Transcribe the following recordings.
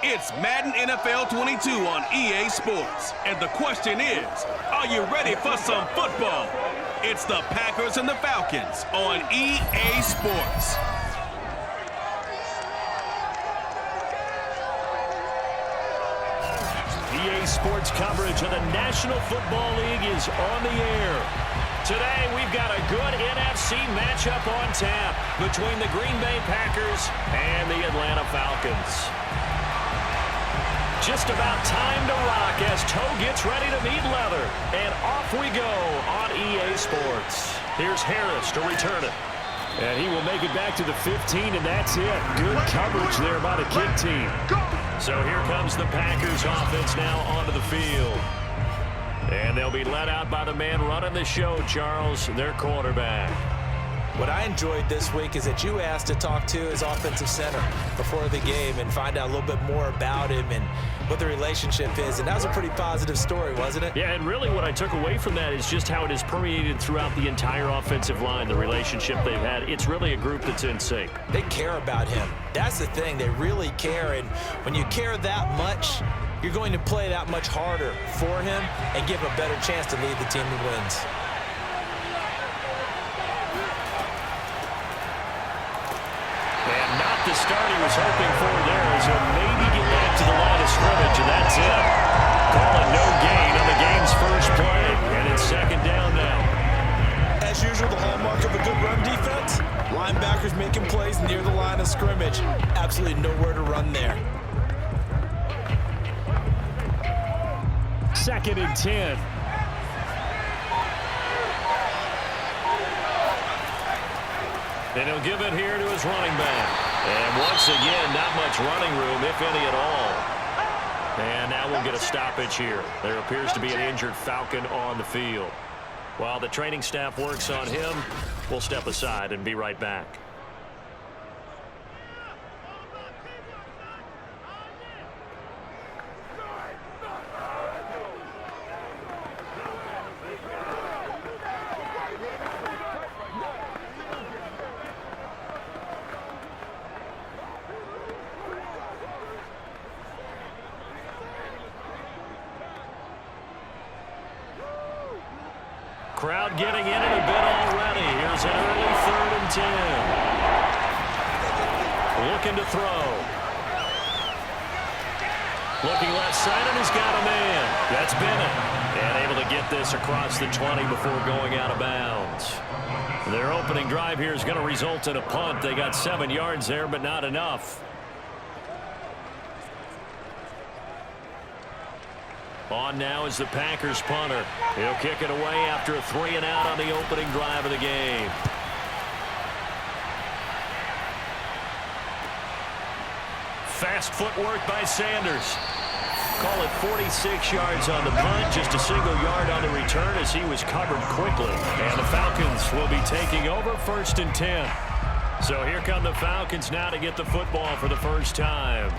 It's Madden NFL 22 on EA Sports. And the question is, are you ready for some football? It's the Packers and the Falcons on EA Sports. EA Sports coverage of the National Football League is on the air. Today, we've got a good NFC matchup on tap between the Green Bay Packers and the Atlanta Falcons. Just about time to rock as toe gets ready to meet leather. And off we go on EA Sports. Here's Harris to return it. And he will make it back to the 15, and that's it. Good coverage there by the kick team. So here comes the Packers offense now onto the field. And they'll be led out by the man running the show, Charles, their quarterback. What I enjoyed this week is that you asked to talk to his offensive center before the game and find out a little bit more about him and what the relationship is. And that was a pretty positive story, wasn't it? Yeah, and really what I took away from that is just how it has permeated throughout the entire offensive line, the relationship they've had. It's really a group that's in sync. They care about him. That's the thing. They really care. And when you care that much, you're going to play that much harder for him and give him a better chance to lead the team to wins. The start he was hoping for there is he'll maybe get back to the line of scrimmage, and that's it. Calling no gain on the game's first play, and it's second down now. As usual, the hallmark of a good run defense, linebackers making plays near the line of scrimmage. Absolutely nowhere to run there. Second and 10. And he'll give it here to his running back. And once again, not much running room, if any at all. And now we'll get a stoppage here. There appears to be an injured Falcon on the field. While the training staff works on him, we'll step aside and be right back. Crowd getting in it a bit already. Here's an early 3rd and 10. Looking to throw. Looking left side, and he's got a man. That's Bennett. And able to get this across the 20 before going out of bounds. Their opening drive here is going to result in a punt. They got 7 yards there, but not enough. On now is the Packers punter. He'll kick it away after a 3-and-out on the opening drive of the game. Fast footwork by Sanders. Call it 46 yards on the punt, just a single yard on the return as he was covered quickly. And the Falcons will be taking over 1st and 10. So here come the Falcons now to get the football for the first time.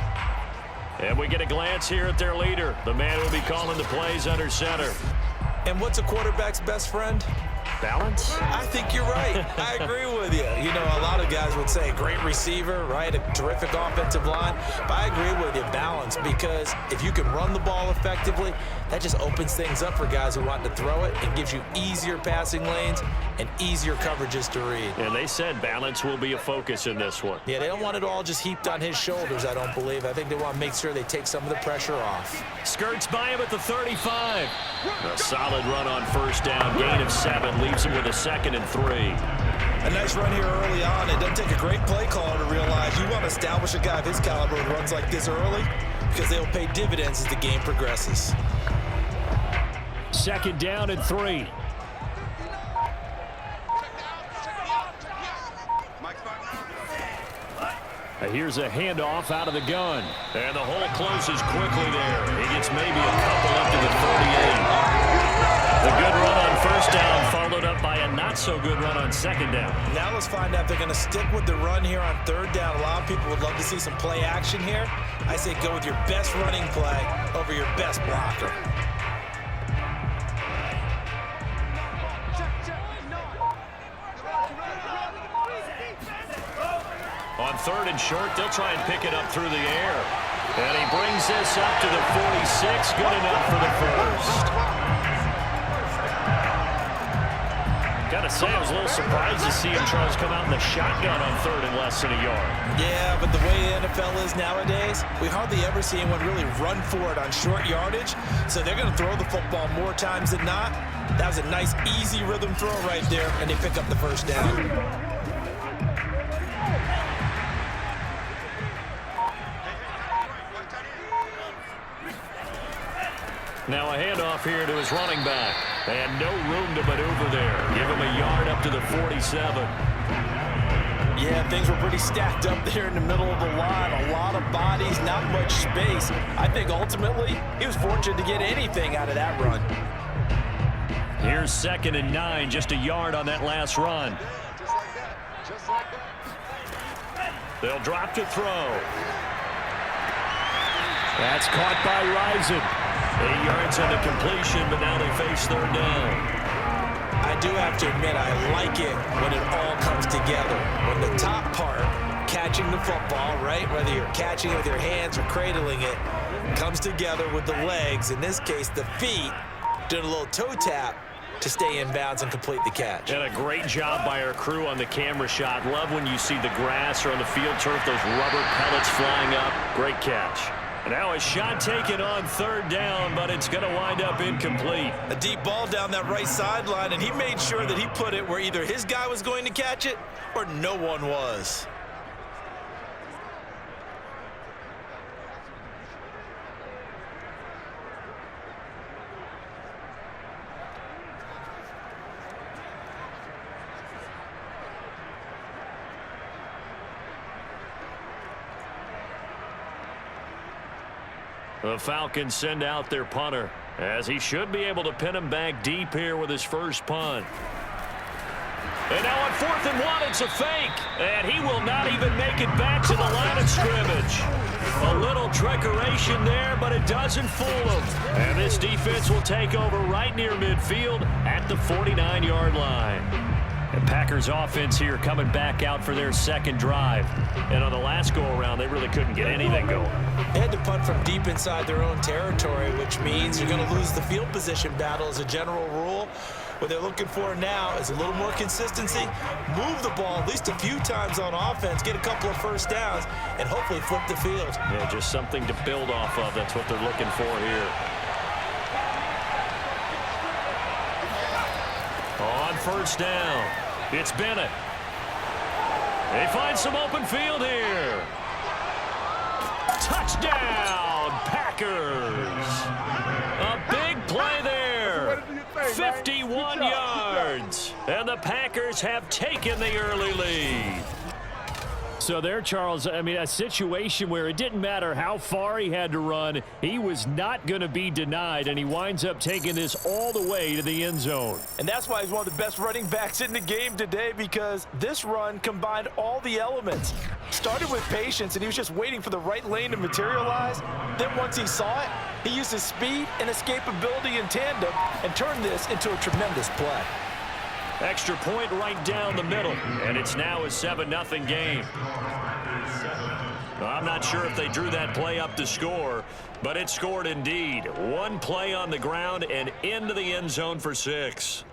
And we get a glance here at their leader, the man who will be calling the plays under center. And what's a quarterback's best friend? Balance? I think you're right. I agree with you. You know, a lot of guys would say great receiver, right? A terrific offensive line. But I agree with you, balance, because if you can run the ball effectively, that just opens things up for guys who want to throw it and gives you easier passing lanes and easier coverages to read. And they said balance will be a focus in this one. Yeah, they don't want it all just heaped on his shoulders, I don't believe. I think they want to make sure they take some of the pressure off. Skirts by him at the 35. A solid run on 1st down. Gain of 7 leaves him with a 2nd and 3. A nice run here early on. It doesn't take a great play caller to realize you want to establish a guy of his caliber who runs like this early because they'll pay dividends as the game progresses. 2nd down and 3. Here's a handoff out of the gun. And the hole closes quickly there. He gets maybe a couple up to the 38. The good run on 1st down followed up by a not-so-good run on 2nd down. Now let's find out if they're going to stick with the run here on 3rd down. A lot of people would love to see some play action here. I say go with your best running play over your best blocker. On 3rd and short, they'll try and pick it up through the air. And he brings this up to the 46. Good enough for the first. Gotta say, I was a little surprised to see him, Charles, come out in the shotgun on third and less than a yard. Yeah, but the way the NFL is nowadays, we hardly ever see anyone really run for it on short yardage. So they're going to throw the football more times than not. That was a nice, easy rhythm throw right there, and they pick up the first down. Now a handoff here to his running back. And no room to maneuver there. Give him a yard up to the 47. Yeah, things were pretty stacked up there in the middle of the line. A lot of bodies, not much space. I think ultimately he was fortunate to get anything out of that run. Here's 2nd and 9, just a yard on that last run. Just like that. They'll drop to throw. That's caught by Rozier. 8 yards on the completion, but now they face third down. I do have to admit, I like it when it all comes together. When the top part, catching the football, right, whether you're catching it with your hands or cradling it, comes together with the legs, in this case the feet, doing a little toe tap to stay in bounds and complete the catch. And a great job by our crew on the camera shot. Love when you see the grass or on the field turf, those rubber pellets flying up. Great catch. And now a shot taken on third down, but it's going to wind up incomplete. A deep ball down that right sideline, and he made sure that he put it where either his guy was going to catch it or no one was. The Falcons send out their punter, as he should be able to pin him back deep here with his first punt. And now on 4th and 1, it's a fake. And he will not even make it back to the line of scrimmage. A little trickeration there, but it doesn't fool him. And this defense will take over right near midfield at the 49-yard line. And Packers offense here coming back out for their second drive. And on the last go-around, they really couldn't get anything going. They had to punt from deep inside their own territory, which means you're going to lose the field position battle as a general rule. What they're looking for now is a little more consistency, move the ball at least a few times on offense, get a couple of first downs, and hopefully flip the field. Yeah, just something to build off of. That's what they're looking for here. On first down, it's Bennett. They find some open field here. Touchdown, Packers. A big play there. 51 yards. And the Packers have taken the early lead. So there, Charles, I mean, a situation where it didn't matter how far he had to run, he was not going to be denied, and he winds up taking this all the way to the end zone. And that's why he's one of the best running backs in the game today, because this run combined all the elements. Started with patience, and he was just waiting for the right lane to materialize. Then once he saw it, he used his speed and escapability in tandem and turned this into a tremendous play. Extra point right down the middle, and it's now a 7-0 game. I'm not sure if they drew that play up to score, but it scored indeed. One play on the ground and into the end zone for 6.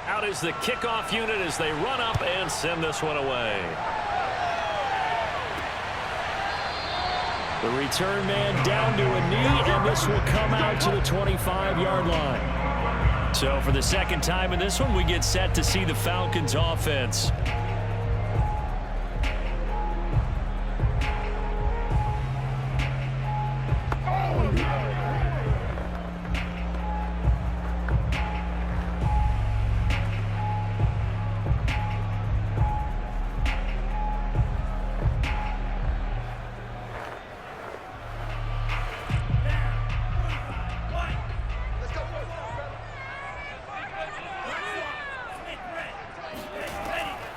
Out is the kickoff unit as they run up and send this one away. The return man down to a knee, and this will come out to the 25-yard line. So for the second time in this one, we get set to see the Falcons offense.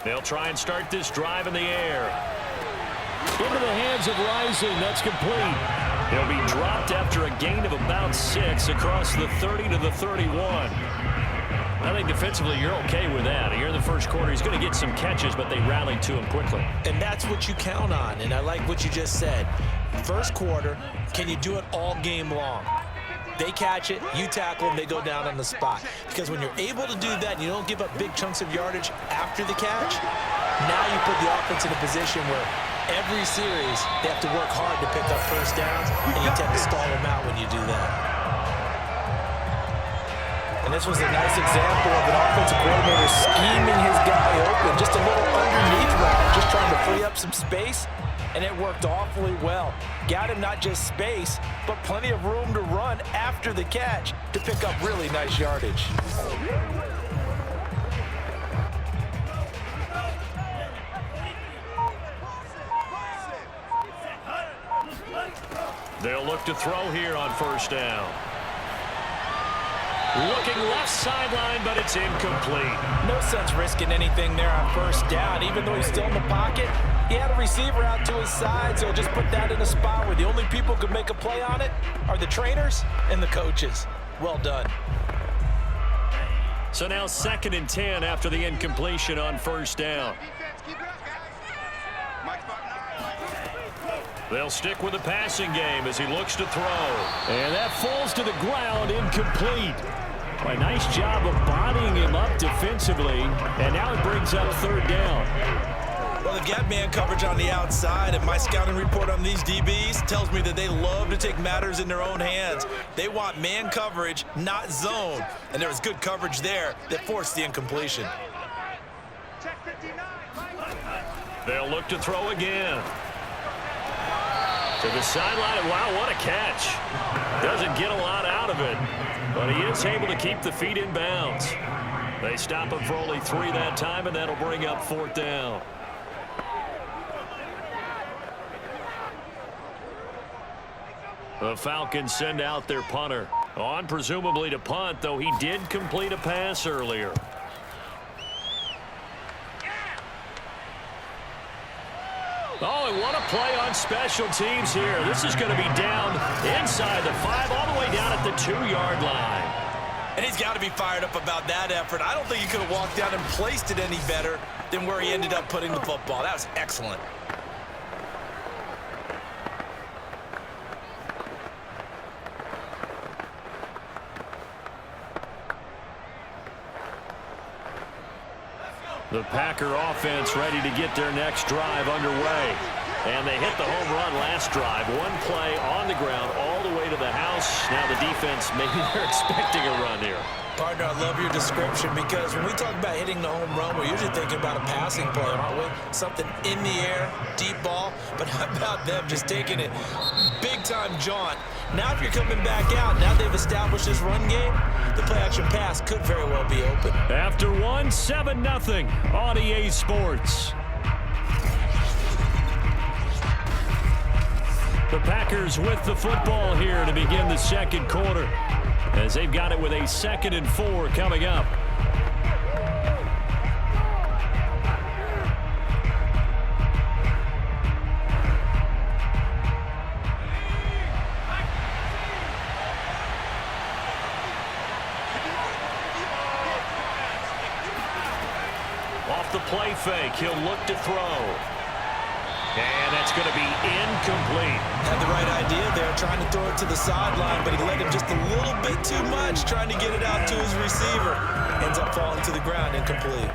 They'll try and start this drive in the air. Into the hands of Rising. That's complete. He'll be dropped after a gain of about 6 across the 30 to the 31. I think defensively you're okay with that. Here in the first quarter, he's going to get some catches, but they rallied to him quickly. And that's what you count on, and I like what you just said. First quarter, can you do it all game long? They catch it, you tackle them, they go down on the spot. Because when you're able to do that and you don't give up big chunks of yardage after the catch, now you put the offense in a position where every series they have to work hard to pick up first downs, and you tend to stall them out when you do that. And this was a nice example of an offensive coordinator scheming his guy open, just a little underneath route, just trying to free up some space, and it worked awfully well. Got him not just space, but plenty of room to run after the catch to pick up really nice yardage. They'll look to throw here on first down. Looking left sideline, but it's incomplete. No sense risking anything there on first down. Even though he's still in the pocket, he had a receiver out to his side, so just put that in a spot where the only people who can make a play on it are the trainers and the coaches. Well done. So now 2nd and 10 after the incompletion on first down. They'll stick with the passing game as he looks to throw. And that falls to the ground, incomplete. A nice job of bodying him up defensively, and now it brings up 3rd down. Well, they've got man coverage on the outside, and my scouting report on these DBs tells me that they love to take matters in their own hands. They want man coverage, not zone, and there was good coverage there that forced the incompletion. They'll look to throw again. To the sideline, and wow, what a catch. Doesn't get a lot out of it, but he is able to keep the feet in bounds. They stop him for only 3 that time, and that'll bring up 4th down. The Falcons send out their punter. On presumably to punt, though he did complete a pass earlier. Oh, and what a play on special teams here. This is going to be down inside the 5, all the way down at the 2-yard line. And he's got to be fired up about that effort. I don't think he could have walked down and placed it any better than where he ended up putting the football. That was excellent. The Packer offense ready to get their next drive underway. And they hit the home run last drive. 1 play on the ground all the way to the house. Now the defense, maybe they're expecting a run here. Partner, I love your description, because when we talk about hitting the home run, we're usually thinking about a passing play, aren't we? Something in the air, deep ball. But how about them just taking it big-time jaunt? Now if you're coming back out, now they've established this run game, the play-action pass could very well be open. After 1, 7-0 on EA Sports. The Packers with the football here to begin the 2nd quarter, as they've got it with a 2nd and 4 coming up. Off the play fake, he'll look to throw. And that's going to be incomplete. Had the right idea there, trying to throw it to the sideline, but he let him just a little bit too much, trying to get it out to his receiver. Ends up falling to the ground, incomplete.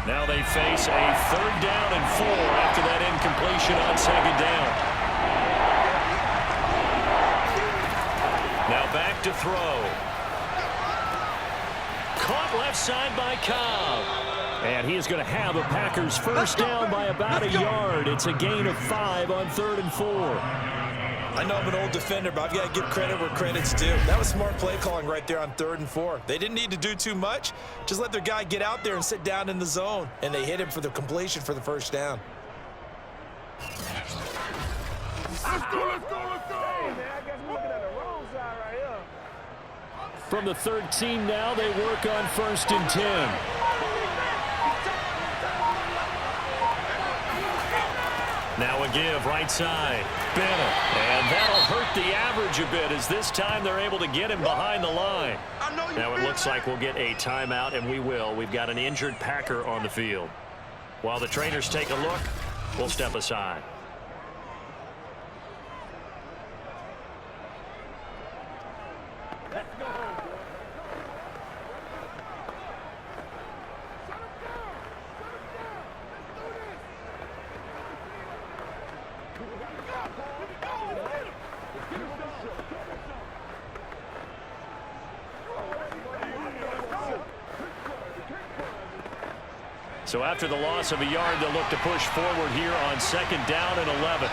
Now they face a 3rd down and 4 after that incompletion on 2nd down. Now back to throw. Caught left side by Cobb. And he is going to have a Packers first down by about a yard. It's a gain of 5 on 3rd and 4. I know I'm an old defender, but I've got to give credit where credit's due. That was smart play calling right there on 3rd and 4. They didn't need to do too much. Just let their guy get out there and sit down in the zone. And they hit him for the completion for the first down. Let's go, let's go, let's go! Hey, man, I guess we're looking at the wrong side right here. From the 13 now, they work on 1st and 10. Now a give right side. Bennett. And that'll hurt the average a bit as this time they're able to get him behind the line. Now it looks like we'll get a timeout, and we will. We've got an injured Packer on the field. While the trainers take a look, we'll step aside. So after the loss of a yard, they'll look to push forward here on 2nd down and 11.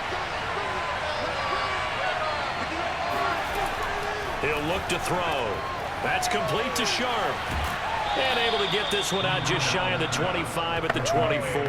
He'll look to throw. That's complete to Sharp. And able to get this one out just shy of the 25 at the 24.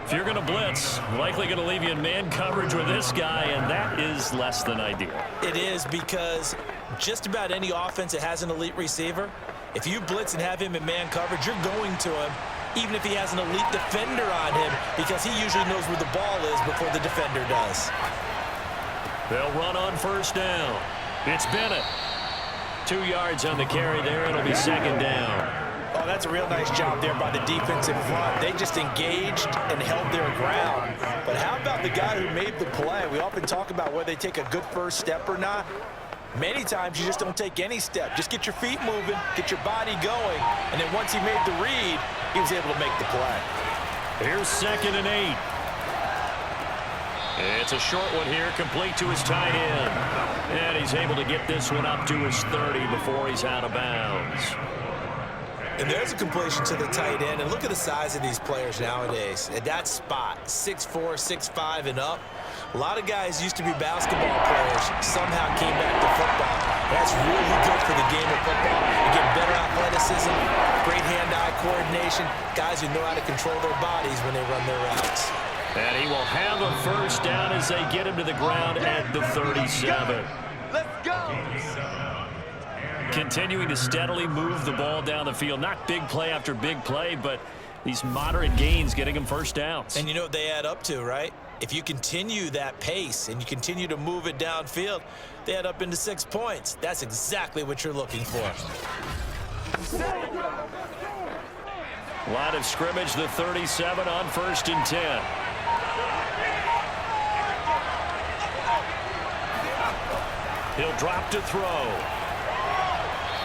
If you're going to blitz, likely going to leave you in man coverage with this guy, and that is less than ideal. It is, because just about any offense that has an elite receiver, if you blitz and have him in man coverage, you're going to him, even if he has an elite defender on him, because he usually knows where the ball is before the defender does. They'll run on 1st down. It's Bennett. 2 yards on the carry there. It'll be 2nd down. Oh, that's a real nice job there by the defensive front. They just engaged and held their ground. But how about the guy who made the play? We often talk about whether they take a good first step or not. Many times you just don't take any step. Just get your feet moving, get your body going, and then once he made the read, he was able to make the play. Here's 2nd and 8. It's a short one here, complete to his tight end. And he's able to get this one up to his 30 before he's out of bounds. And there's a completion to the tight end. And look at the size of these players nowadays. At that spot, 6'4", 6'5", and up. A lot of guys used to be basketball players, somehow came back to football. That's really good for the game of football. You get better athleticism, great hand-eye coordination, guys who know how to control their bodies when they run their routes. And he will have a 1st down as they get him to the ground at the 37. Let's go. Continuing to steadily move the ball down the field. Not big play after big play, but these moderate gains getting him 1st downs. And you know what they add up to, right? If you continue that pace and you continue to move it downfield, they add up into 6 points. That's exactly what you're looking for. Line of scrimmage, the 37 on 1st and 10. He'll drop to throw.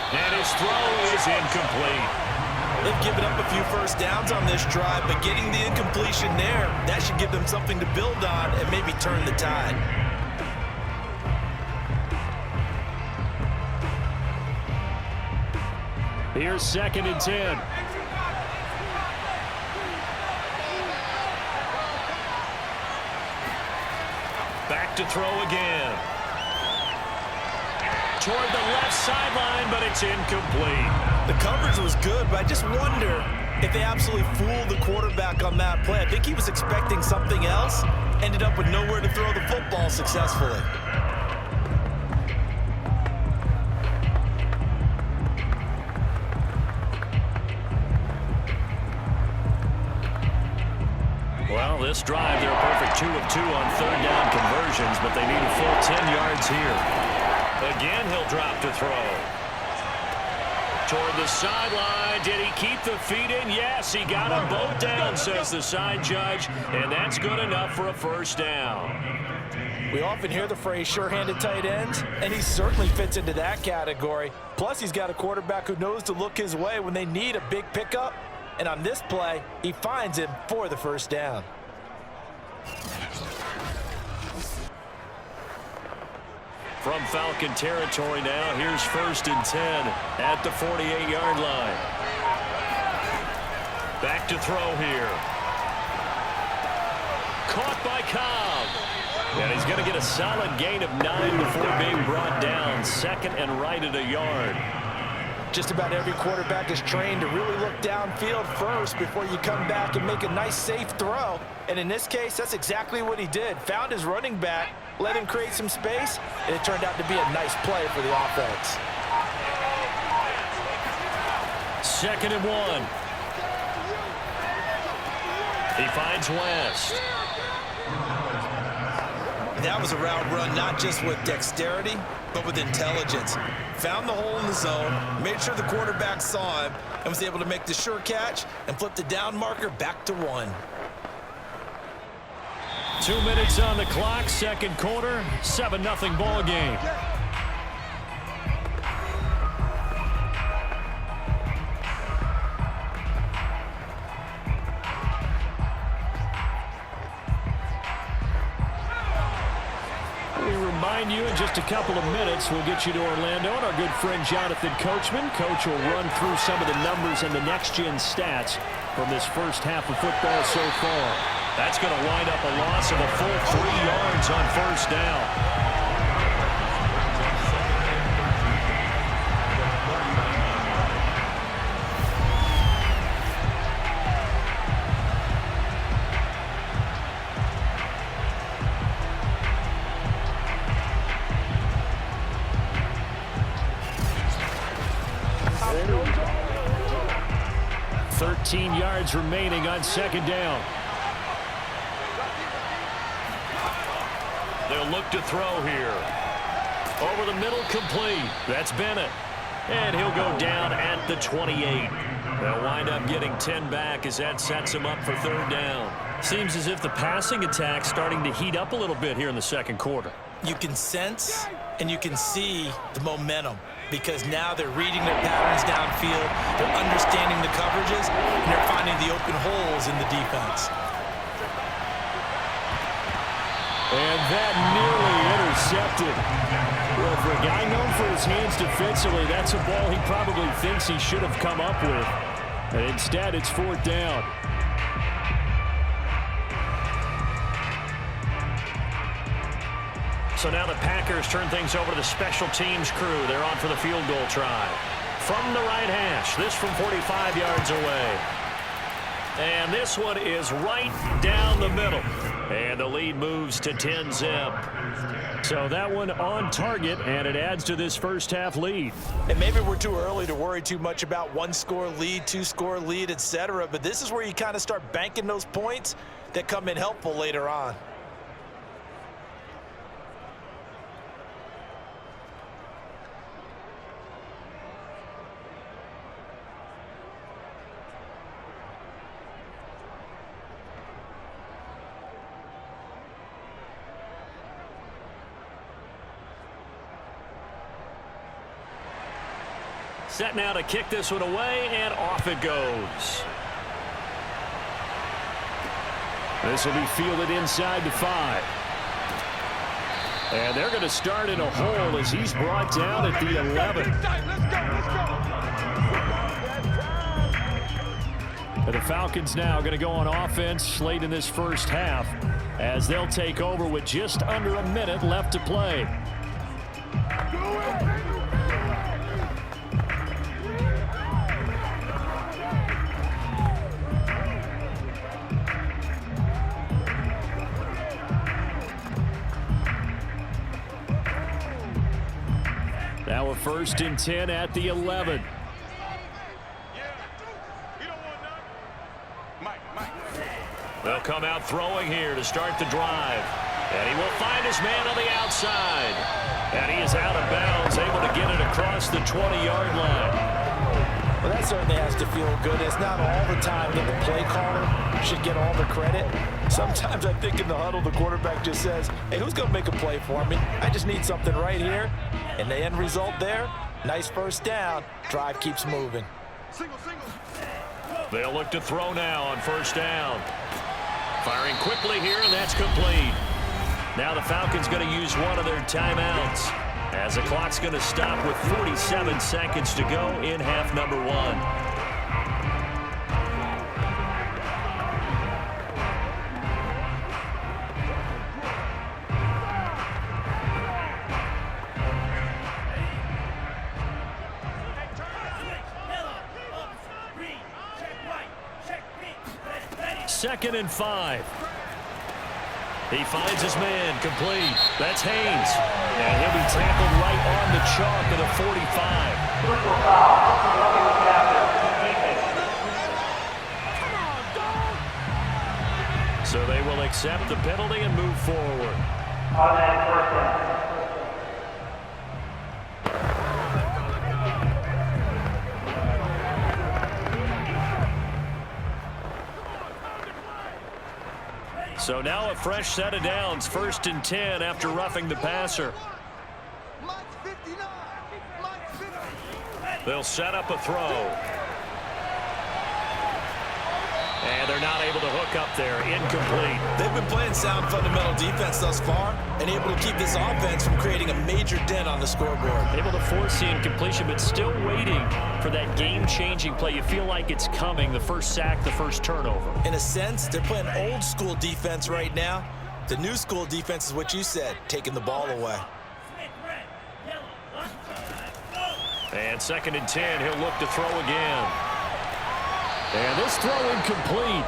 And his throw is incomplete. They've given up a few 1st downs on this drive, but getting the incompletion there, that should give them something to build on and maybe turn the tide. Here's 2nd and 10. Back to throw again. Toward the left sideline, but it's incomplete. The coverage was good, but I just wonder if they absolutely fooled the quarterback on that play. I think he was expecting something else, ended up with nowhere to throw the football successfully. Well, this drive, they're a perfect 2 of 2 on 3rd down conversions, but they need a full 10 yards here. Again, he'll drop to throw. Toward the sideline. Did he keep the feet in? Yes, he got them both down, says the side judge, and that's good enough for a 1st down. We often hear the phrase sure-handed tight ends, and he certainly fits into that category. Plus, he's got a quarterback who knows to look his way when they need a big pickup. And on this play, he finds him for the 1st down. From Falcon territory now, here's 1st and 10 at the 48-yard line. Back to throw here. Caught by Cobb. And he's going to get a solid gain of 9 before being brought down. 2nd and right at a yard. Just about every quarterback is trained to really look downfield first before you come back and make a nice, safe throw. And in this case, that's exactly what he did. Found his running back, let him create some space, and it turned out to be a nice play for the offense. 2nd and 1. He finds West. That was a route run not just with dexterity, but with intelligence. Found the hole in the zone, made sure the quarterback saw him, and was able to make the sure catch and flip the down marker back to 1. 2 minutes on the clock, 2nd quarter, 7-0 ball game. Remind you in just a couple of minutes, we'll get you to Orlando and our good friend Jonathan Coachman. Coach will run through some of the numbers and the next-gen stats from this first half of football so far. That's going to wind up a loss of a full 3 yards on 1st down. Yards remaining on 2nd down. They'll look to throw here. Over the middle, complete. That's Bennett. And he'll go down at the 28. They'll wind up getting 10 back as that sets him up for 3rd down. Seems as if the passing attack's starting to heat up a little bit here in the 2nd quarter. You can sense and you can see the momentum, because now they're reading their patterns downfield, they're understanding the coverages, and they're finding the open holes in the defense. And that nearly intercepted. Well, for a guy known for his hands defensively, that's a ball he probably thinks he should have come up with. And instead, it's 4th down. So now the Packers turn things over to the special teams crew. They're on for the field goal try. From the right hash, this from 45 yards away. And this one is right down the middle. And the lead moves to 10-zip. So that one on target, and it adds to this first half lead. And maybe we're too early to worry too much about 1-score lead, 2-score lead, etc. But this is where you kind of start banking those points that come in helpful later on. Set now to kick this one away, and off it goes. This will be fielded inside the 5. And they're going to start in a hole as he's brought down at the 11. And the Falcons now going to go on offense late in this first half as they'll take over with just under a minute left to play. Now a 1st and 10 at the 11. They'll come out throwing here to start the drive. And he will find his man on the outside. And he is out of bounds, able to get it across the 20-yard line. Well, that certainly has to feel good. It's not all the time that the play caller should get all the credit. Sometimes I think in the huddle, the quarterback just says, hey, who's going to make a play for me? I just need something right here. And the end result there, nice 1st down. Drive keeps moving. They'll look to throw now on 1st down. Firing quickly here, and that's complete. Now the Falcons going to use one of their timeouts as the clock's going to stop with 47 seconds to go in half number 1. 2nd and 5. He finds his man, complete. That's Haynes. And he'll be tackled right on the chalk at the 45. So they will accept the penalty and move forward. So now a fresh set of downs, 1st and 10 after roughing the passer. They'll set up a throw. And they're not able to hook up there. Incomplete. They've been playing sound fundamental defense thus far and able to keep this offense from creating a major dent on the scoreboard. Able to force the incompletion, but still waiting for that game-changing play. You feel like it's coming, the first sack, the first turnover. In a sense, they're playing old-school defense right now. The new-school defense is what you said, taking the ball away. And 2nd and 10, he'll look to throw again. And this throw incomplete.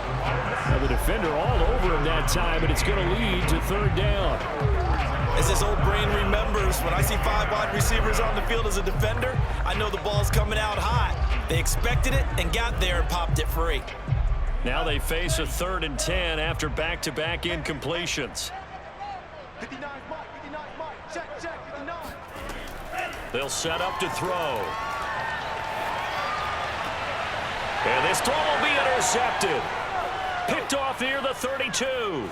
Now the defender all over him that time, but it's going to lead to 3rd down. As his old brain remembers, when I see 5 wide receivers on the field as a defender, I know the ball's coming out hot. They expected it and got there and popped it free. Now they face a 3rd and 10 after back-to-back incompletions. 59, Mike, 59, Mike. Check, 59. They'll set up to throw. And this throw will be intercepted. Picked off near the 32.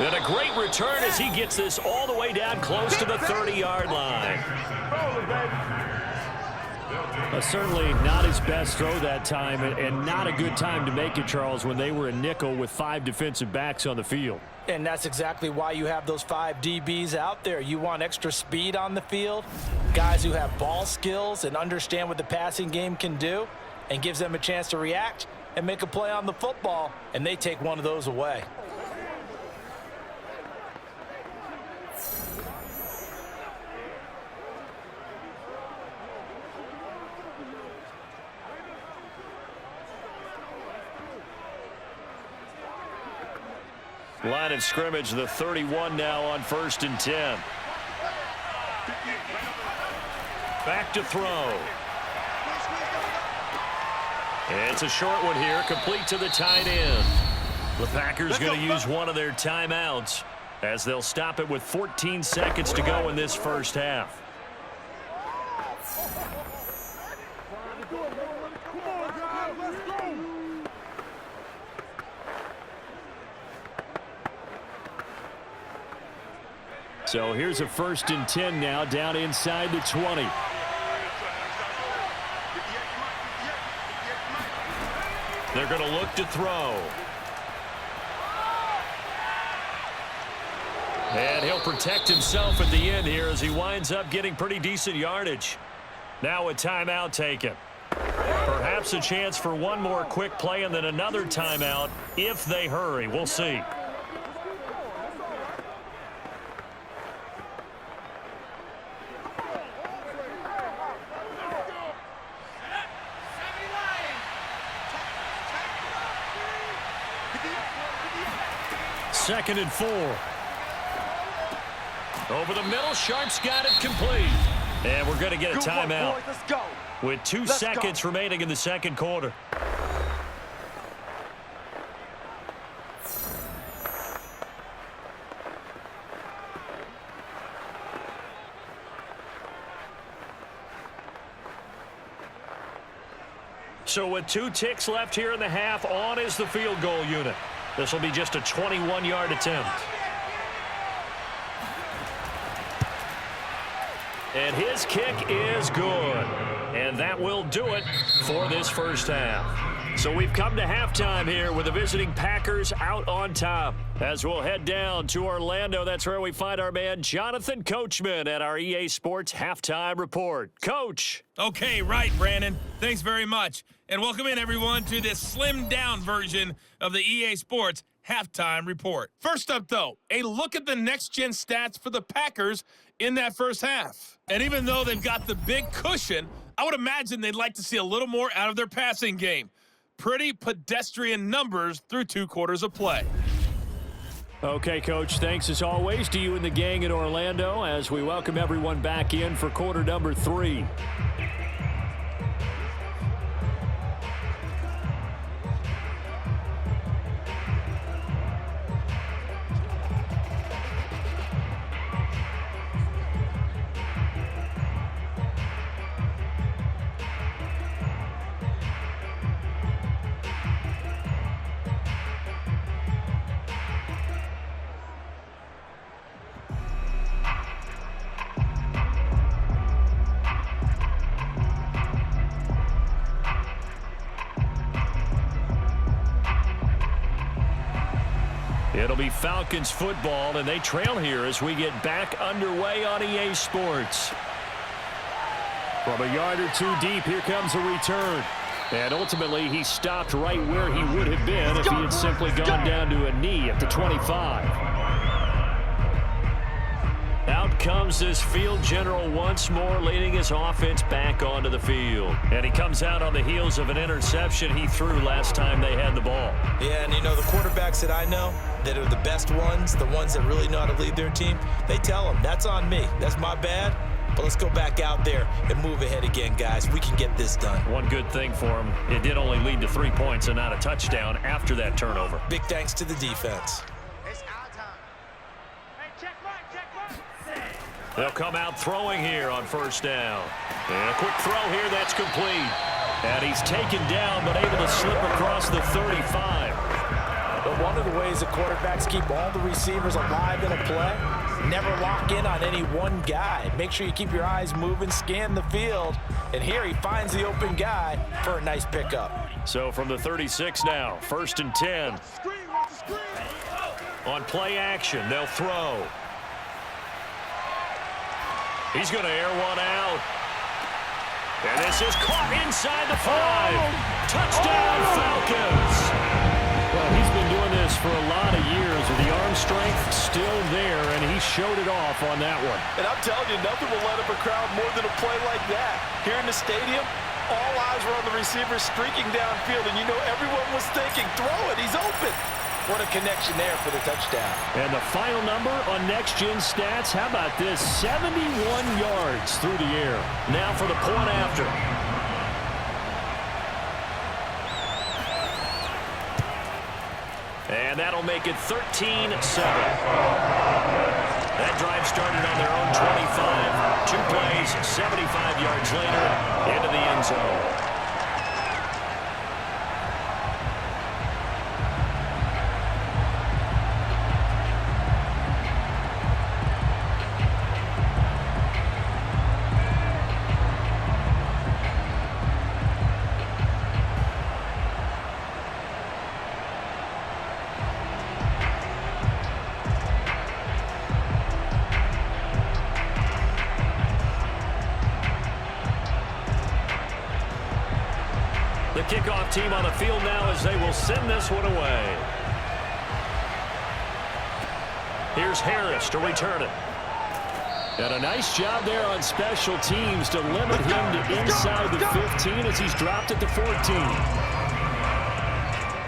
And a great return as he gets this all the way down close to the 30-yard line. Certainly not his best throw that time, and not a good time to make it, Charles, when they were in nickel with 5 defensive backs on the field. And that's exactly why you have those 5 DBs out there. You want extra speed on the field, guys who have ball skills and understand what the passing game can do, and gives them a chance to react and make a play on the football, and they take one of those away. Line of scrimmage, the 31 now on 1st and 10. Back to throw. And it's a short one here, complete to the tight end. The Packers going to use one of their timeouts as they'll stop it with 14 seconds to go in this first half. So here's a 1st and 10 now, down inside the 20. They're going to look to throw. And he'll protect himself at the end here as he winds up getting pretty decent yardage. Now a timeout taken. Perhaps a chance for one more quick play and then another timeout if they hurry. We'll see. Second and 4. Over the middle, Sharp's got it complete. And we're going to get a timeout with 2 seconds remaining in the second quarter. So with 2 ticks left here in the half, on is the field goal unit. This will be just a 21-yard attempt. And his kick is good. And that will do it for this first half. So we've come to halftime here with the visiting Packers out on top. As we'll head down to Orlando, that's where we find our man Jonathan Coachman at our EA Sports Halftime Report. Coach. Okay, right, Brandon. Thanks very much. And welcome in, everyone, to this slimmed-down version of the EA Sports Halftime Report. First up, though, a look at the next-gen stats for the Packers in that first half. And even though they've got the big cushion, I would imagine they'd like to see a little more out of their passing game. pretty pedestrian numbers through 2 quarters of play. Okay, Coach, thanks as always to you and the gang in Orlando as we welcome everyone back in for quarter number 3. It'll be Falcons football, and they trail here as we get back underway on EA Sports. From a yard or 2 deep, here comes a return. And ultimately, he stopped right where he would have been if he had simply gone down to a knee at the 25. Out comes this field general once more, leading his offense back onto the field. And he comes out on the heels of an interception he threw last time they had the ball. Yeah, and you know, the quarterbacks that I know that are the best ones, the ones that really know how to lead their team, they tell them, that's on me. That's my bad. But let's go back out there and move ahead again, guys. We can get this done. One good thing for him, it did only lead to 3 points and not a touchdown after that turnover. Big thanks to the defense. It's our time. Hey, check right, check right. They'll come out throwing here on first down. And a quick throw here, that's complete. And he's taken down, but able to slip across the 35. But one of the ways the quarterbacks keep all the receivers alive in a play, never lock in on any one guy. Make sure you keep your eyes moving, scan the field. And here he finds the open guy for a nice pickup. So from the 36 now, 1st and 10. On play action, they'll throw. He's going to air one out. And this is caught inside the 5. Touchdown, Falcons. Well, he's been doing this for a lot of years with the arm strength still there, and he showed it off on that one. And I'm telling you, nothing will let up a crowd more than a play like that. Here in the stadium, all eyes were on the receiver streaking downfield, and you know everyone was thinking, throw it, he's open. What a connection there for the touchdown. And the final number on Next Gen Stats, how about this? 71 yards through the air. Now for the point after. And that'll make it 13-7. That drive started on their own 25. 2 plays, 75 yards later, into the end zone. The kickoff team on the field now as they will send this one away. Here's Harris to return it. And a nice job there on special teams to limit him to inside the 15 as he's dropped at the 14.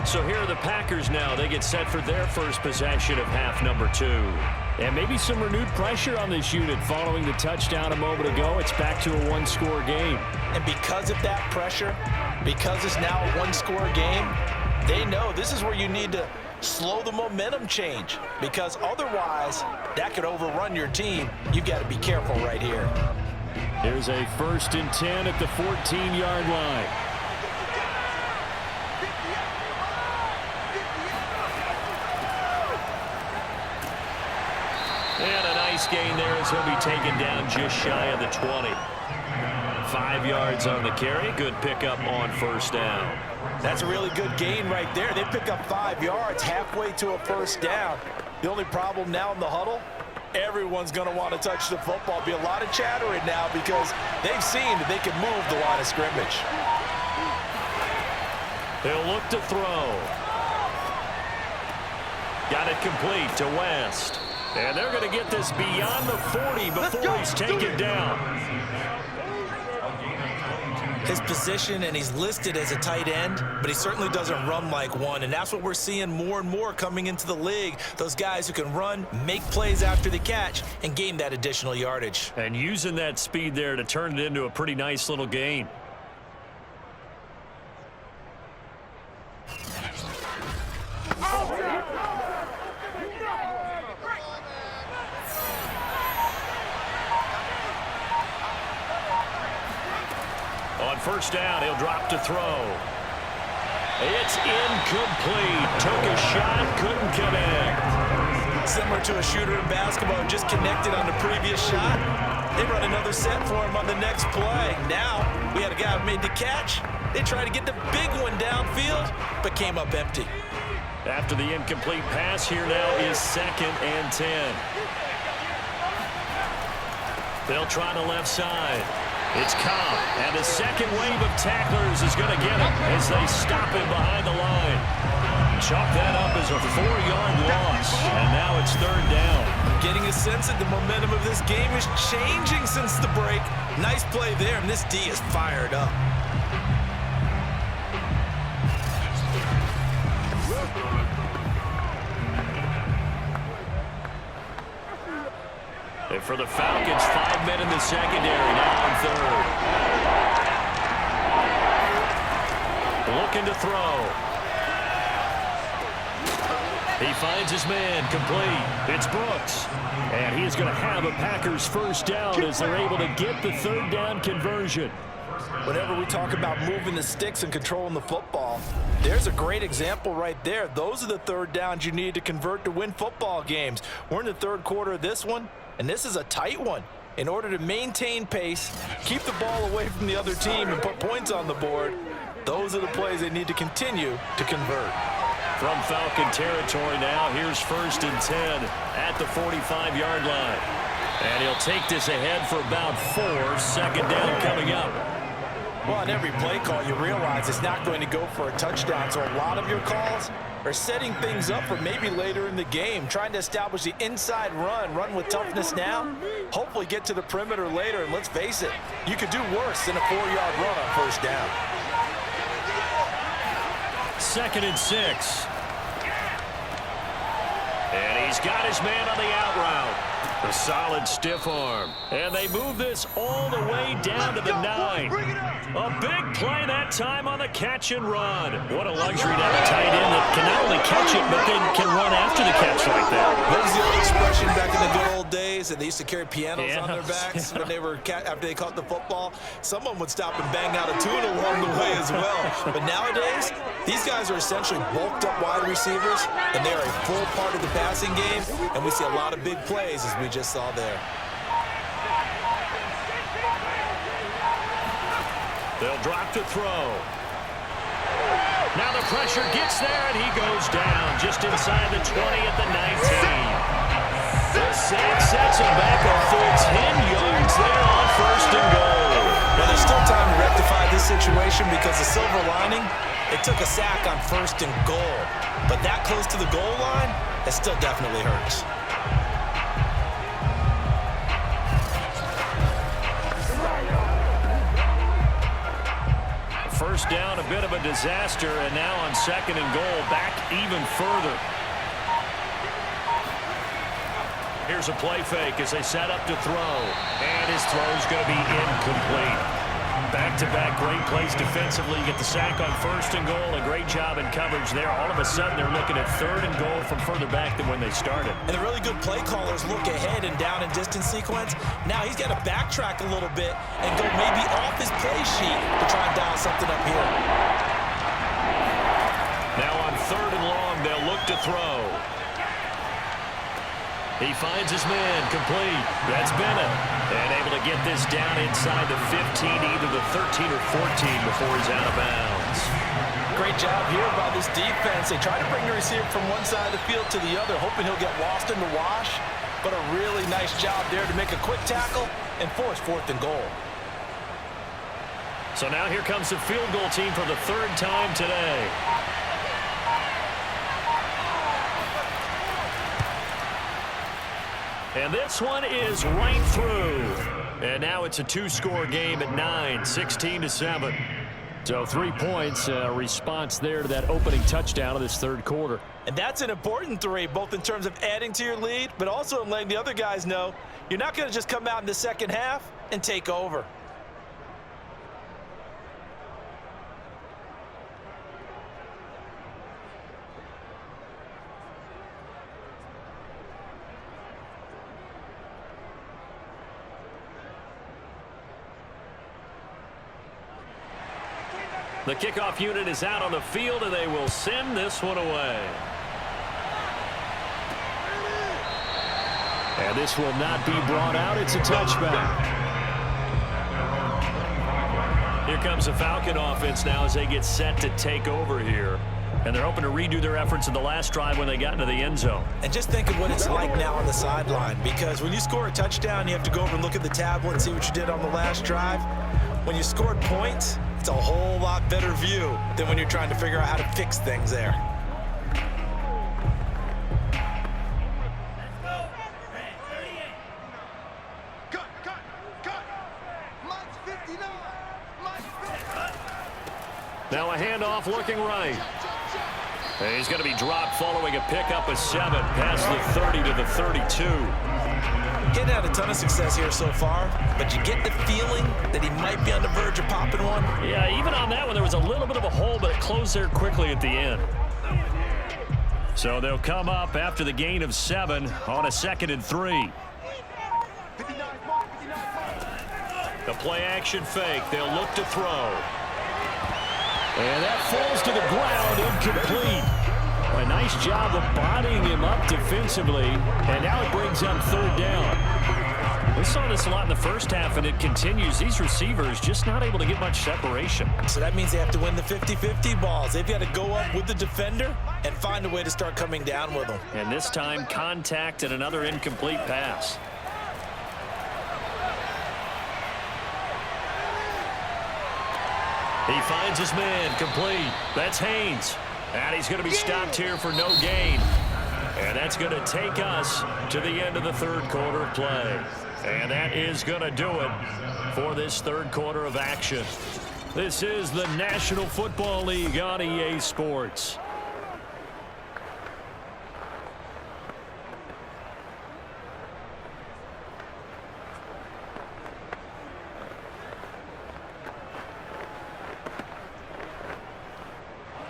So here are the Packers now. They get set for their first possession of half number 2. And maybe some renewed pressure on this unit following the touchdown a moment ago. It's back to a 1-score game. And because of that pressure, because it's now a 1-score game, they know this is where you need to slow the momentum change, because otherwise that could overrun your team. You've got to be careful right here. Here's a 1st and 10 at the 14-yard line. And a nice gain there as he'll be taken down just shy of the 20. 5 yards on the carry. Good pickup on first down. That's a really good gain right there. They pick up 5 yards halfway to a first down. The only problem now in the huddle, everyone's going to want to touch the football. Be a lot of chattering now because they've seen that they can move the line of scrimmage. They'll look to throw. Got it complete to West. And they're going to get this beyond the 40 before he's taken down. his position, and he's listed as a tight end, but he certainly doesn't run like one, and that's what we're seeing more and more coming into the league. Those guys who can run, make plays after the catch, and gain that additional yardage. And using that speed there to turn it into a pretty nice little gain. On first down, he'll drop to throw. It's incomplete. Took a shot, couldn't connect. Similar to a shooter in basketball who just connected on the previous shot. They run another set for him on the next play. Now, we had a guy who made the catch. They tried to get the big one downfield, but came up empty. After the incomplete pass, here now is 2nd and 10. They'll try the left side. It's Cobb, and the second wave of tacklers is going to get him as they stop him behind the line. Chalk that up as a 4-yard loss, and now it's 3rd down. Getting a sense that the momentum of this game is changing since the break. Nice play there, and this D is fired up. And for the Falcons, 5 men in the secondary, now on 3rd. Looking to throw. He finds his man, complete. It's Brooks. And he's going to have a Packers first down as they're able to get the 3rd down conversion. Whenever we talk about moving the sticks and controlling the football, there's a great example right there. Those are the 3rd downs you need to convert to win football games. We're in the 3rd quarter of this one, and this is a tight one. In order to maintain pace, keep the ball away from the other team, and put points on the board, those are the plays they need to continue to convert. From Falcon territory now, here's 1st and 10 at the 45-yard line. And he'll take this ahead for about 4. 2nd down coming up. Well, on every play call, you realize it's not going to go for a touchdown, so a lot of your calls are setting things up for maybe later in the game, trying to establish the inside run with toughness now, hopefully get to the perimeter later, and let's face it, you could do worse than a 4-yard run on 1st down. 2nd and 6. And he's got his man on the out route. A solid stiff arm. And they move this all the way down to the 9. A big play that time on the catch and run. What a luxury to have a tight end that can not only catch it, but then can run after the catch like that. What was the old expression back in the good old days? And they used to carry pianos on their backs when they were after they caught the football. Someone would stop and bang out a tune along the way as well. But nowadays, these guys are essentially bulked up wide receivers, and they are a full part of the passing game, and we see a lot of big plays as we just saw there. They'll drop to throw. Now the pressure gets there, and he goes down just inside the 20 at the 19. The sack sets him back a full 10 yards there on 1st and goal. Well, there's still time to rectify this situation because the silver lining, it took a sack on 1st and goal. But that close to the goal line, it still definitely hurts. First down, a bit of a disaster, and now on 2nd and goal, back even further. Here's a play fake as they set up to throw, and his throw's going to be incomplete. Back-to-back great plays defensively. You get the sack on 1st and goal, a great job in coverage there. All of a sudden, they're looking at 3rd and goal from further back than when they started. And the really good play callers look ahead and down and distance sequence. Now he's got to backtrack a little bit and go maybe off his play sheet to try and dial something up here. Now on 3rd and long, they'll look to throw. He finds his man, complete. That's Bennett. And able to get this down inside the 15, either the 13 or 14 before he's out of bounds. Great job here by this defense. They try to bring the receiver from one side of the field to the other, hoping he'll get lost in the wash. But a really nice job there to make a quick tackle and force 4th and goal. So now here comes the field goal team for the 3rd time today. And this one is right through. And now it's a two-score game at 9, 16-7. So 3 points, response there to that opening touchdown of this third quarter. And that's an important 3, both in terms of adding to your lead, but also in letting the other guys know you're not going to just come out in the second half and take over. The kickoff unit is out on the field, and they will send this one away. And this will not be brought out. It's a touchback. Here comes the Falcon offense now as they get set to take over here. And they're hoping to redo their efforts in the last drive when they got into the end zone. And just think of what it's like now on the sideline, because when you score a touchdown, you have to go over and look at the tablet and see what you did on the last drive. When you scored points, it's a whole lot better view than when you're trying to figure out how to fix things there. Now a handoff looking right. And he's going to be dropped following a pickup of 7 past the 30 to the 32. Getting had a ton of success here so far, but you get the feeling that he might be on the verge of popping one. Yeah, even on that one, there was a little bit of a hole, but it closed there quickly at the end. So they'll come up after the gain of 7 on a 2nd and 3. The play action fake. They'll look to throw. And that falls to the ground, incomplete. A nice job of bodying him up defensively, and now it brings up 3rd down. We saw this a lot in the first half, and it continues. These receivers just not able to get much separation. So that means they have to win the 50-50 balls. They've got to go up with the defender and find a way to start coming down with them. And this time, contact and another incomplete pass. He finds his man, complete. That's Haynes. And he's going to be stopped here for no gain. And that's going to take us to the end of the third quarter of play. And that is going to do it for this third quarter of action. This is the National Football League on EA Sports.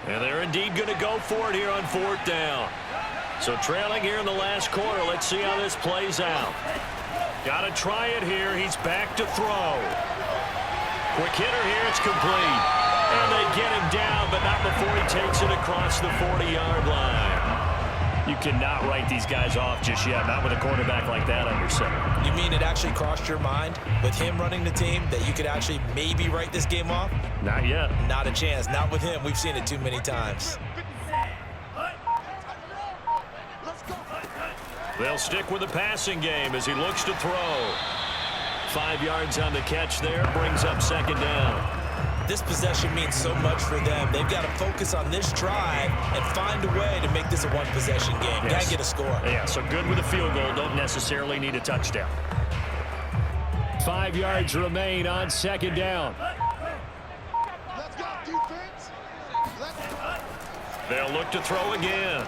And they're indeed going to go for it here on 4th down. So trailing here in the last quarter. Let's see how this plays out. Got to try it here. He's back to throw. Quick hitter here. It's complete. And they get him down, but not before he takes it across the 40-yard line. You cannot write these guys off just yet, not with a quarterback like that on your center. You mean it actually crossed your mind with him running the team that you could actually maybe write this game off? Not yet. Not a chance. Not with him. We've seen it too many times. They'll stick with the passing game as he looks to throw. 5 yards on the catch there, brings up 2nd down. This possession means so much for them. They've got to focus on this drive and find a way to make this a one-possession game. Yes. Got to get a score. Yeah, so good with a field goal. Don't necessarily need a touchdown. 5 yards remain on 2nd down. Let's go, defense. Let's go. They'll look to throw again.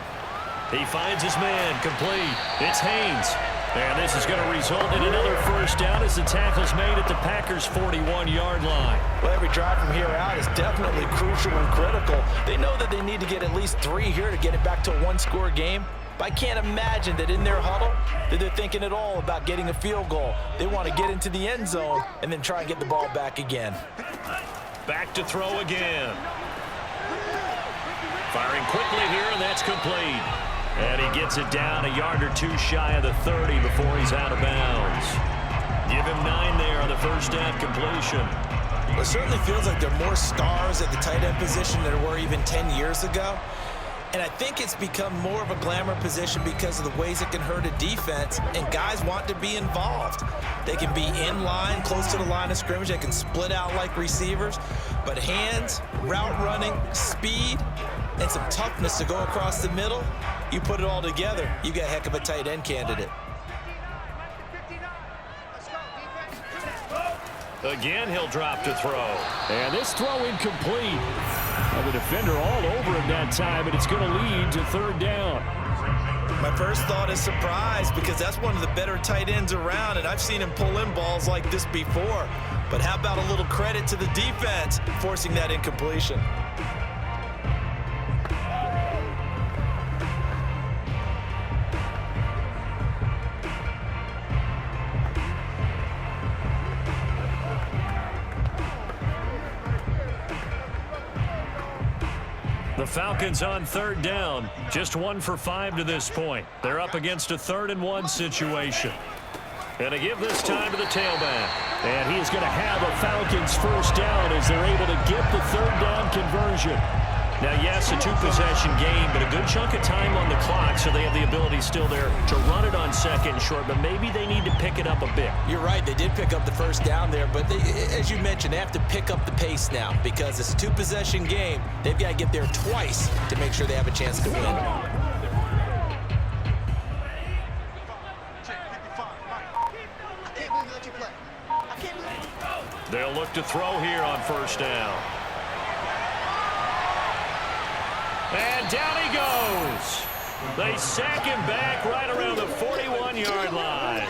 He finds his man, complete. It's Haynes. And this is going to result in another 1st down as the tackle's made at the Packers' 41-yard line. Well, every drive from here out is definitely crucial and critical. They know that they need to get at least 3 here to get it back to a one-score game. But I can't imagine that in their huddle that they're thinking at all about getting a field goal. They want to get into the end zone and then try and get the ball back again. Back to throw again. Firing quickly here, and that's complete. And he gets it down a yard or 2 shy of the 30 before he's out of bounds. Give him 9 there on the 1st down completion. Well, it certainly feels like there are more stars at the tight end position than there were even 10 years ago. And I think it's become more of a glamour position because of the ways it can hurt a defense, and guys want to be involved. They can be in line, close to the line of scrimmage. They can split out like receivers. But hands, route running, speed, and some toughness to go across the middle, you put it all together, you got a heck of a tight end candidate. Again, he'll drop to throw. And this throw incomplete. Well, the defender all over him that time, and it's going to lead to third down. My first thought is surprise, because that's one of the better tight ends around, and I've seen him pull in balls like this before. But how about a little credit to the defense forcing that incompletion? The Falcons on third down, just 1 for 5 to this point. They're up against a 3rd and 1 situation. And they give this time to the tailback. And he is going to have a Falcons first down as they're able to get the third down conversion. Now, yes, a 2-possession game, but a good chunk of time on the clock, so they have the ability still there to run it on 2nd and short, but maybe they need to pick it up a bit. You're right. They did pick up the first down there, but as you mentioned, they have to pick up the pace now because it's a 2-possession game. They've got to get there twice to make sure they have a chance to win. They'll look to throw here on first down. And down he goes. They sack him back right around the 41-yard line.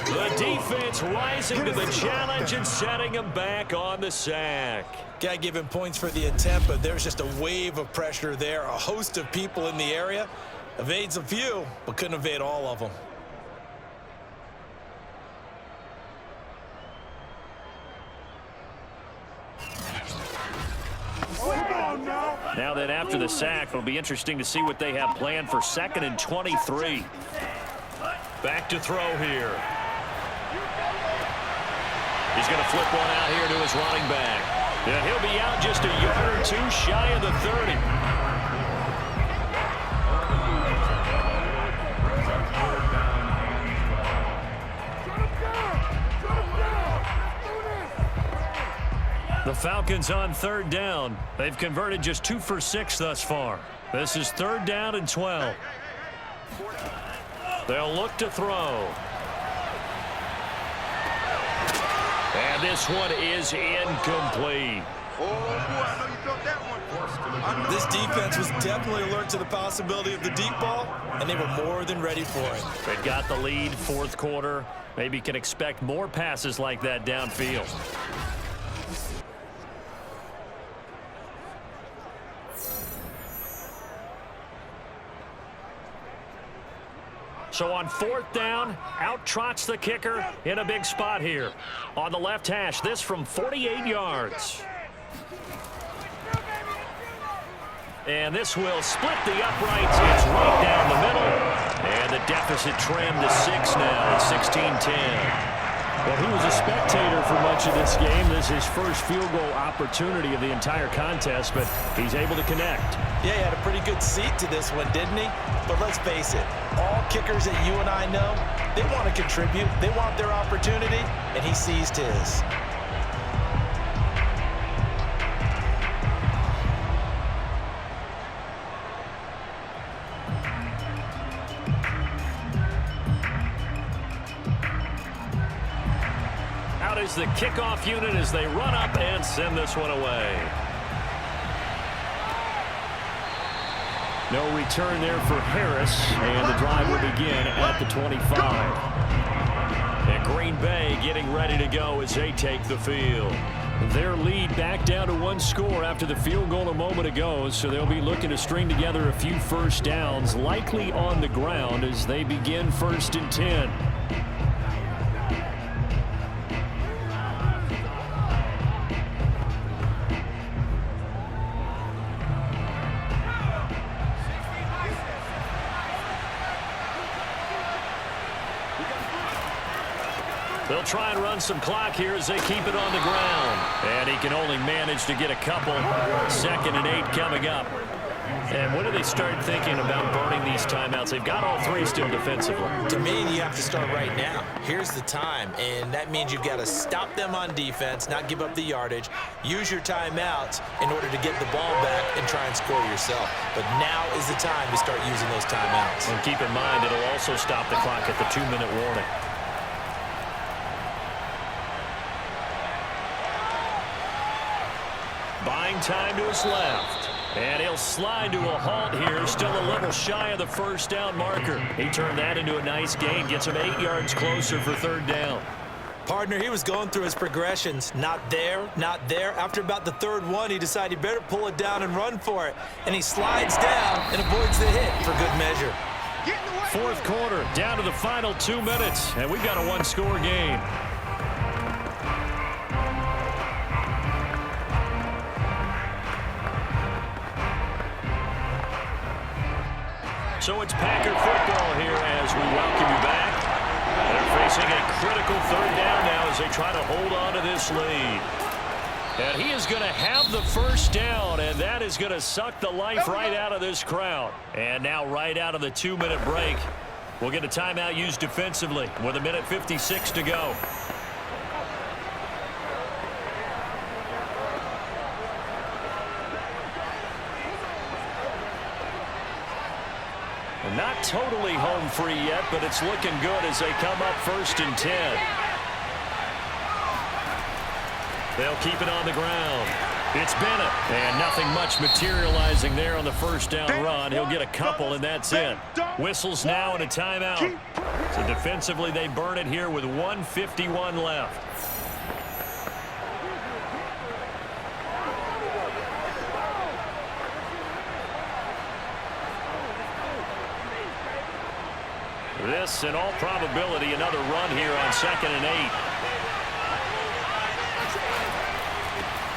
The defense rising to the challenge and setting him back on the sack. Got to give him points for the attempt, but there's just a wave of pressure there. A host of people in the area. Evades a few, but couldn't evade all of them. Now then, after the sack, it'll be interesting to see what they have planned for 2nd and 23. Back to throw here. He's going to flip one out here to his running back. And he'll be out just a yard or 2 shy of the 30. The Falcons on third down. They've converted just 2 for 6 thus far. This is 3rd down and 12. They'll look to throw. And this one is incomplete. This defense was definitely alert to the possibility of the deep ball, and they were more than ready for it. They've got the lead, 4th quarter. Maybe can expect more passes like that downfield. So on 4th down, out trots the kicker in a big spot here. On the left hash, this from 48 yards. And this will split the uprights. It's right down the middle. And the deficit trimmed to 6 now. It's 16-10. Well, he was a spectator for much of this game. This is his first field goal opportunity of the entire contest, but he's able to connect. Yeah, he had a pretty good seat to this one, didn't he? But let's face it, all kickers that you and I know, they want to contribute. They want their opportunity, and he seized his. Is the kickoff unit as they run up and send this one away. No return there for Harris, and the drive will begin at the 25. And Green Bay getting ready to go as they take the field. Their lead back down to 1 score after the field goal a moment ago, so they'll be looking to string together a few first downs, likely on the ground as they begin 1st and 10. They'll try and run some clock here as they keep it on the ground. And he can only manage to get a couple. 2nd and 8 coming up. And when do they start thinking about burning these timeouts? They've got all 3 still defensively. To me, you have to start right now. Here's the time, and that means you've got to stop them on defense, not give up the yardage, use your timeouts in order to get the ball back and try and score yourself. But now is the time to start using those timeouts. And keep in mind, it'll also stop the clock at the 2-minute warning. time to his left. And he'll slide to a halt here, still a little shy of the first down marker. He turned that into a nice gain, gets him 8 yards closer for third down. Partner, he was going through his progressions. Not there, not there. After about the third one, he decided he better pull it down and run for it. And he slides down and avoids the hit for good measure. Fourth quarter, down to the final 2 minutes, and we've got a one-score game. So it's Packer football here as we welcome you back. They're facing a critical third down now as they try to hold on to this lead. And he is going to have the first down, and that is going to suck the life right out of this crowd. And now right out of the 2-minute break, we'll get a timeout used defensively with 1:56 to go. Not totally home free yet, but it's looking good as they come up 1st and 10. They'll keep it on the ground. It's Bennett, and nothing much materializing there on the first down run. He'll get a couple, and that's it. Whistles now and a timeout. So defensively, they burn it here with 1:51 left. This, in all probability, another run here on 2nd and 8.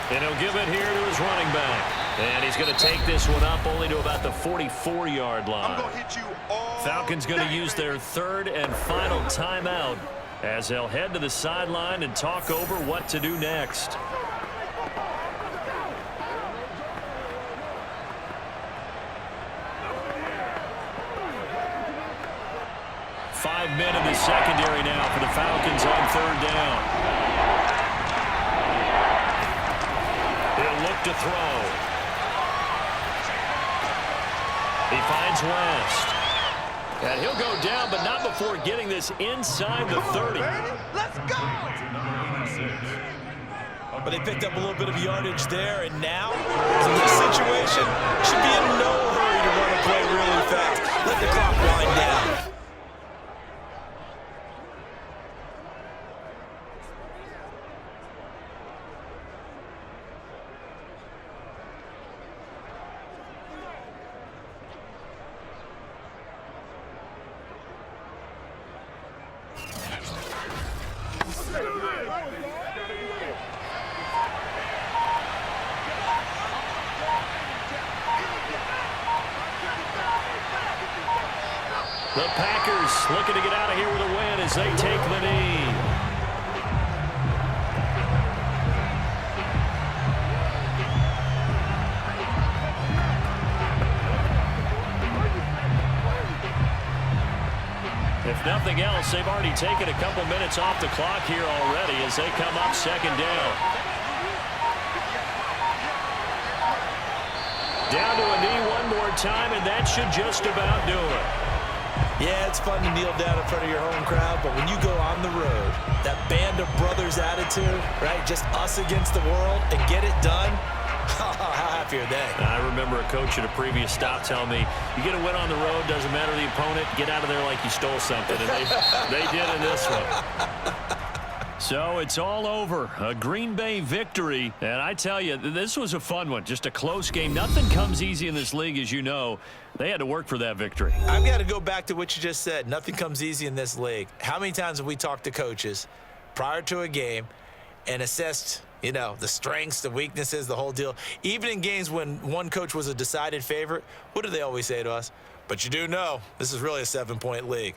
And he'll give it here to his running back. And he's going to take this one up only to about the 44-yard line. Falcons going to use their third and final timeout as they'll head to the sideline and talk over what to do next. Five men in the secondary now for the Falcons on third down. He'll look to throw. He finds West. And he'll go down, but not before getting this inside the 30. Let's go! But they picked up a little bit of yardage there, and now, in this situation, should be in no hurry to run a play really fast. Let the clock wind down. The Packers looking to get out of here with a win as they take the knee. If nothing else, they've already taken a couple minutes off the clock here already as they come up 2nd down. Down to a knee one more time, and that should just about do it. Yeah, it's fun to kneel down in front of your home crowd, but when you go on the road, that band of brothers attitude, right, just us against the world, and get it done, how happy are they? I remember a coach at a previous stop telling me, you get a win on the road, doesn't matter the opponent, get out of there like you stole something, and they did in this one. So it's all over. A Green Bay victory. And I tell you, this was a fun one. Just a close game. Nothing comes easy in this league, as you know. They had to work for that victory. I've got to go back to what you just said. Nothing comes easy in this league. How many times have we talked to coaches prior to a game and assessed, you know, the strengths, the weaknesses, the whole deal? Even in games when one coach was a decided favorite, what do they always say to us? But you do know this is really a 7-point league.